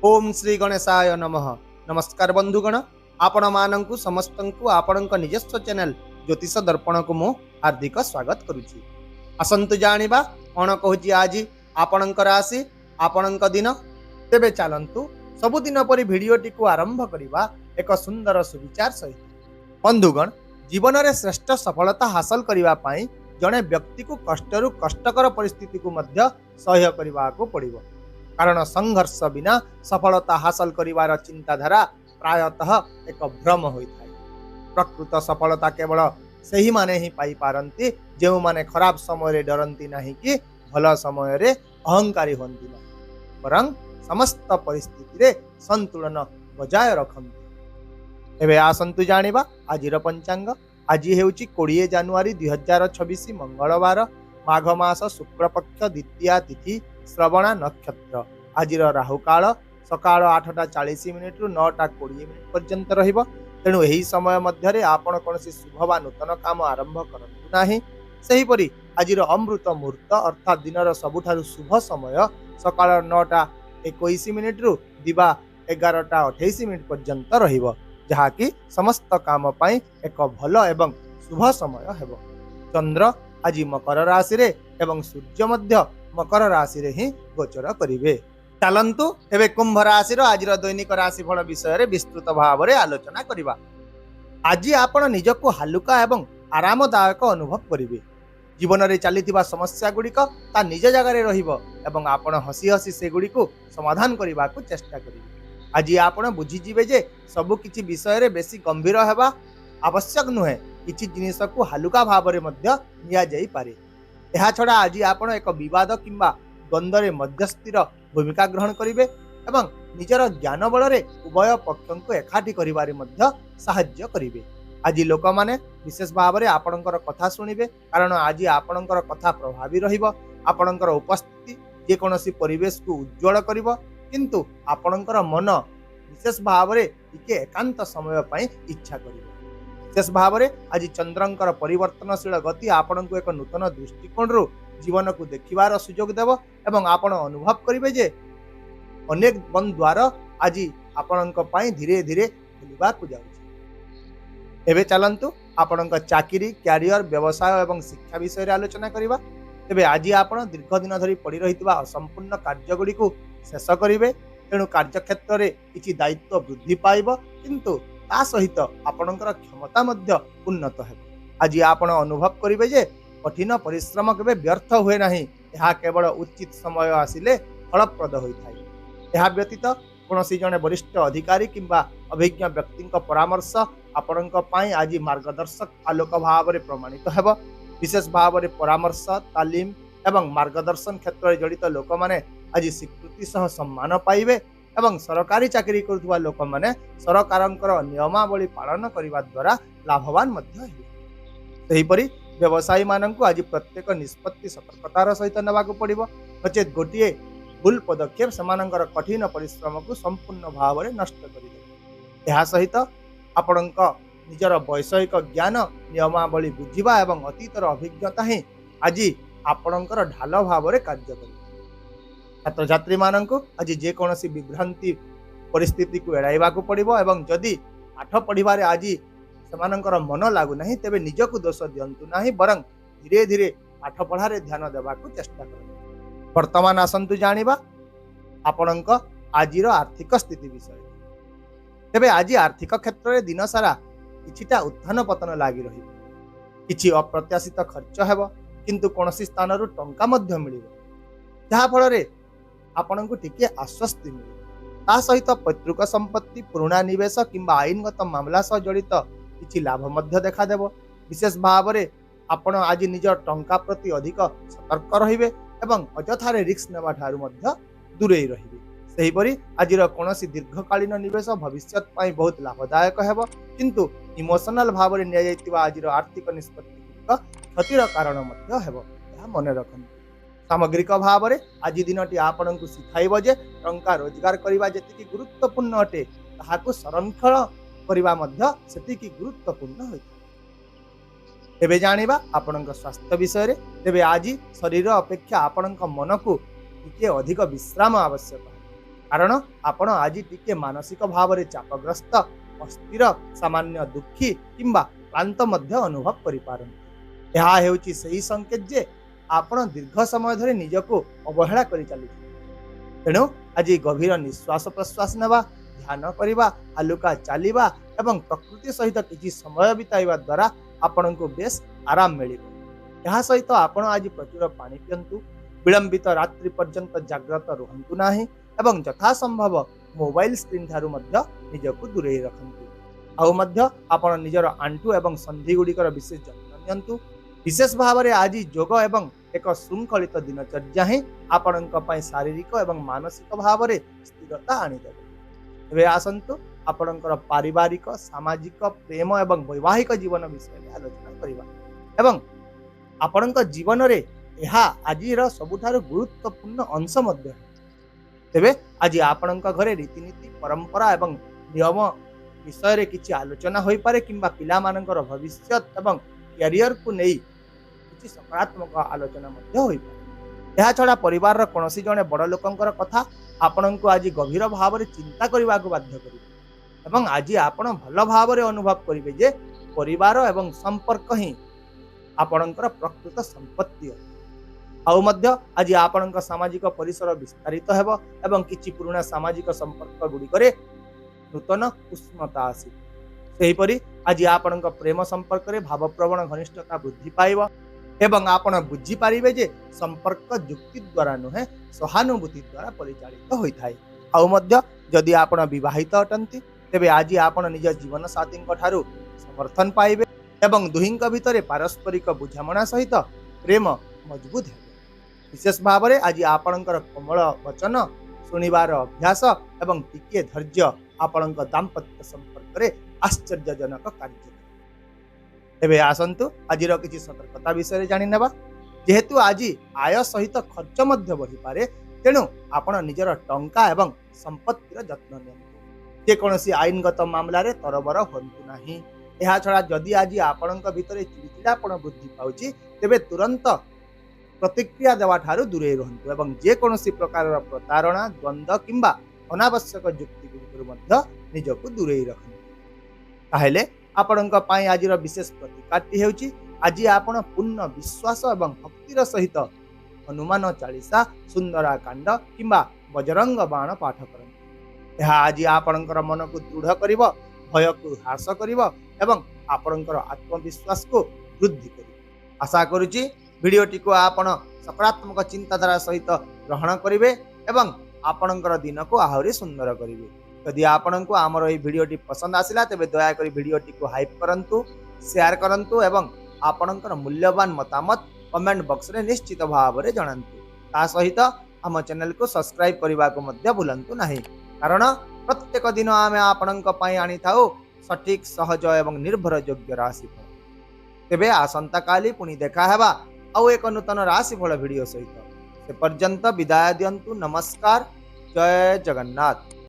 ओम श्री गणेशाय नमः। नमस्कार बंधुगण, आपण मानंकु समस्तंकु आपणक निजस्व चैनल ज्योतिष दर्पण को मु हार्दिक स्वागत करुछि। आसंतु जानिबा कोन कहूछि आज आपणक राशि आपणक दिन। तेबे चलंतु सबुदिन परि भिडियोटी को आरंभ करिबा एक सुंदर सुविचार सहित। बंधुगण, जीवन में श्रेष्ठ सफलता हासिल करिबा पई जणे व्यक्ति को कष्टरु कष्टकर परिस्थिति को मध्य सह्य करिबा को पड़िबो, कारण संघर्ष बिना सफलता हासिल करिवार चिंताधारा प्रायतः एक भ्रम होइथाय। प्रकृत सफलता केवल सही माने ही पाई पारंती जो माने खराब समय रे डरंती नहीं कि भल समय रे अहंकारी होंती नहीं, बरं समस्त परिस्थिति रे संतुलन बजाय रखंती। एबे आसंतु जानिबा आजिर पंचांग। आज हेउची 20 जानुआरी 2026 मंगलवार, माघ मास शुक्ल पक्ष द्वितीया तिथि श्रवणा नक्षत्र। आज राहु काल सकाळ 8:40 रु 9:20 पर्यंत रहिबो। तेणु एही समय मध्य आपण कोनसी शुभ वा नूतन काम आरंभ करंतु नाही। सेही परि आज अमृत मुहूर्त अर्थात दिनर सबुठारु शुभ समय सकाळ 9:21 रु दिवा 11:28 पर्यंत रहिबो, जहा कि समस्त काम पाई एक भल एवं शुभ समय हेबो। चंद्र आज मकर राशि रे एवं सूर्य मध्य मकर राशि रे ही गोचर करिवे। चलंतु एबे कुंभ राशि रो आज दैनिक राशिफल विषय रे विस्तृत भाव रे आलोचना करिबा। आज आपण निजको हालुका एवं आरामदायक अनुभव करिवे। जीवन रे चलीथिबा समस्या गुड़िक ता निज जगह रे रहिबो एवं आपण हसी हसी से गुड़िको समाधान करिबा को चेष्टा करिवे। आज आपण बुझी जिवे जे सबु किछि विषय रे बेसी गंभीर हेबा आवश्यक नुहे, किछि जिनिस को हालुका भाव रे मध्य निया जाई पारे। एहा छड़ा आज आपण एक विवाद किंबा द्वंद्व मध्यस्थीर भूमिका ग्रहण करिवे एवं निजर ज्ञान बल रे उभय पक्षों को एकाठी करिवारे मध्य सहाय्य करिवे। आज लोक माने विशेष भाव रे आपणकर कथा सुनिबे, कारण आज आपणकर कथा प्रभावी रहिबो। आपणकर उपस्थिति जे कोनोसी परिवेश को उज्जवल करिवो, किंतु आपणकर मन विशेष भाव रे टिके एकांत समय पई इच्छा करिवो। विशेष भाव रे आज चंद्रंकर परिवर्तनशील गति आपण को एक नूतन दृष्टिकोण रु जीवन को देखिबार सुजोग देव एवं आपण अनुभव करिवे जे अनेक बंद द्वार आज आपणक पई धीरे धीरे खुलिबा को जाउछि। एबे चलंतु आपणक चाकरी, कैरियर, व्यवसाय एवं शिक्षा विषय रे आलोचना करिबा। तेबे आज आपण दीर्घ दिन धरि पड़ी रहितबा असंपूर्ण कार्य गुडी को शेष करिवे। तेणु कार्य क्षेत्र रे किछि दायित्व वृद्धि पाइबो, किंतु ता सहित आपणकर क्षमता मध्य उन्नत हेबो। आज आपण अनुभव करिवे जे कठिन परिश्रम केबे व्यर्थ हुए नाही, एहा केवल उचित समय आसिले फलप्रद होइथाय। एहा व्यतीत कोनोसी जने वरिष्ठ अधिकारी किंबा अभिज्ञ व्यक्ति परामर्श आपणक पई आज मार्गदर्शक आलोक भाव रे प्रमाणित हेबो। विशेष भाव रे परामर्श, तालीम एवं मार्गदर्शन क्षेत्र रे जड़ित लोक माने आज स्वीकृति सह सम्मान पाइबे एवं सरकारी चाकरी करुवा लोक माने सरकारंकर नियमावली पालन करिवा द्वारा लाभवान मध्य हेबे। सेही परि व्यवसायी माननकु आज प्रत्येक निष्पत्ति सतर्कतार सहित नेबाकु पड़िबो, नचेत गोटिए भूल पदक्षेप समानंकर कठिन परिश्रम को संपूर्ण भाव रे नष्ट करिदे। एहा सहित आपणक निजर वैषयिक ज्ञान, नियमावली बुझिबा एवं अतीतर अभिज्ञता ही आज आपणकर ढाल भाव रे कार्य करिबे। छात्र छात्री माननकु आज जे कोनोसी विभ्रांति परिस्थिति को एड़ाइबा को पड़िबो एवं जदि पाठ पढ़िबारे आज सेमानंकर मन लागु नाही, तेबे निजको दोष दियंतु नाही, बरं धीरे धीरे पाठ पढ़ारे ध्यान देबा को चेष्टा करबो। वर्तमान आसंतु जानिबा आपणक आजिर आर्थिक स्थिति विषय। तेबे आज आर्थिक क्षेत्र रे दिन सारा किछिटा उत्थान पतन लागि रहिबो। किछि अप्रत्याशित खर्च हेबो, किंतु कोनोसी स्थान रु टंका मध्य मिलिबो, जहा फल रे आपणको टिके आश्वस्ति मिले। ता सहित पैतृक संपत्ति, पुराणा निवेश किंबा आईनगत मामला सह जड़ित किछि लाभ मध्य देखा देबो। विशेष भाव रे आपण आज निज टंका प्रति अधिक सतर्क रहिबे एवं अजथारे रिस्क नेबा ठारू मध्य दूरेई रहिबे। सेही परि आजिर कोनोसी दीर्घकालीन निवेश भविष्यत पई बहुत लाभदायक हेबो, किंतु इमोशनल भाव रे निया जायतिबा आजिर आर्थिक निष्पत्ति क्षतिर कारण मध्य हेबो, एहा मने रखନ୍ତୁ। सामग्रिक भाव रे आज दिनटी आपण को सिखाइबो जे टंका रोजगार करिबा जेतिकी गुरुत्वपूर्ण अटे, ताहाकु संरक्षण करिबा मध्य सेतिकी गुरुत्वपूर्ण होय। एबे जानिबा आपणक स्वास्थ्य विषय रे। तेबे आज शरीर अपेक्षा आपणक मन को टिके अधिक विश्राम आवश्यक। कारण आपण आज टिके मानसिक भाव में चापग्रस्त अस्थिर सामान्य दुखी किंबा क्लांत मध्य अनुभव करिपारନ୍ତି। ଏହା ହେଉଛି ସେହି संकेत जे आपण दीर्घ समय धरि निजको अवहेला करि चालु। तेणु आज गभीर निश्वास प्रश्वास नेबा, ध्यान करवा, हालुका चलवा एवं प्रकृति सहित किसी समय बिताइबा द्वारा आपण को बेस आराम मिलिबो। यह सहित आपण आज प्रचुर पानी पियंतु, विलंबित रात्रि पर्यंत जाग्रत रुहंतु नाही एवं यथा संभव मोबाइल स्क्रीन ठारू मध्य निजको दूरेई रखंतु। आउ मध्य आपण निजर आंटू एवं संधि गुड़िकर विशेष जत्न नियंतु। विशेष भाव में आज योग एवं एक श्रृंखलित दिनचर्या ही आपणक पई शारीरिक एवं मानसिक भाव में स्थिरता आनीदेव। एबे आसंतु आपणकर पारिवारिक सामाजिक प्रेम एवं वैवाहिक जीवन विषय में आलोचना करिबा एवं आपणक जीवन रे एहा आजिर सबुठारु गुरुत्वपूर्ण अंश मध्य है। तेबे आज आपणक घरे रीतिनीति परंपरा एवं नियम विषय रे किछि आलोचना होई पारे किंबा पिला मानकर भविष्य एवं कैरियर को नहीं किछि सकारात्मक आलोचना मध्य होई पारे। यह छड़ा परिवार रो कोनोसी जने बड़ लोकंकर कथा आपणको आज गभीर भाव में चिंता करने को बाध्य करिवे एवं आज आपण भल भाव में अनुभव करिवे जे परिवार एवं संपर्क ही आपणकर प्रकृत संपत्ति है। आउ मध्य आज आपणक सामाजिक परिसर विस्तारित हेबो एवं किछि पुराना सामाजिक संपर्क गुड़िकरे नूतन उष्णता आसी। सेहीपरि आज आपणक प्रेम संपर्क रे भावप्रवण घनिष्ठता वृद्धि पाइब एवं आपण बुझी पारिबे जे संपर्क युक्ति द्वारा नुहे सहानुभूति द्वारा परिचालित होइथाय। आउ मध्य जदि आपण विवाहित अटंती तेबे आज आपण निज जीवन साथी ठारू समर्थन पाइबे एवं दुहिंक भितरे पारस्परिक बुझामणा सहित प्रेम मजबूत है। विशेष भाव में आज आपणकर कोमल वचन शुणिबार अभ्यास एवं टिके धैर्य आपणक दाम्पत्य संपर्क रे आश्चर्यजनक कार्य। एबे आसंतु आजिर किछि सतर्कता विषय जानि नेबा। जेहेतु आज आय सहित खर्च मध्य बढ़ी पारे तेणु आपण निजर टंका एवं संपत्तिर जत्न नियंतु। जेकोसी आईनगत मामला रे तरबर होंतु नाही। यह छड़ा जदि आज आपणक भितरे चिड़चिड़ापण वृद्धि पाउछि तेबे तुरंत प्रतिक्रिया देवा ठारू दूरे रहंतु एवं जेकोसी प्रकार प्रतारणा द्वंद्व किंबा अनावश्यक युक्ति गुड़िकरु मध्य निजको दूरे रखंतु। ताहेले आपणक पई आजिर विशेष प्रतिकारटी हेउछि आज आपण पूर्ण विश्वास एवं भक्तिर सहित हनुमान चालीसा, सुंदरा कांड किंबा बजरंग बाण पाठ करंतु। यह आज आपणकर मन को दृढ़ करिवो, भय को ह्रास करिवो एवं आपणकर आत्मविश्वास को वृद्धि करिवो। आशा करूछि भिडियोटी को आपण सकारात्मक चिंताधारा सहित ग्रहण करिवे एवं आपणकर दिन को आहुरी सुंदर करिवे। यदि आपणको आमर এই ভিডিওটি पसंद आसिला तेबे दया करी ভিডিওটি को हाइप करंतु, शेयर करंतु एवं आपणकर मूल्यवान मतामत कमेंट बॉक्स रे निश्चित भाव रे जणांतु। ता सहित हम चैनल को सब्सक्राइब करबा को मध्य भूलंतु नाही, कारण प्रत्येक दिन आमे आपणक पई आनी थाउ सठिक सहज एवं निर्भर योग्य राशिफल। तेबे आसंता काली पुनी देखा हेबा आउ एक नूतन राशिफल वीडियो सहित। से पर्यंत विदाय दियंतु। नमस्कार। जय जगन्नाथ।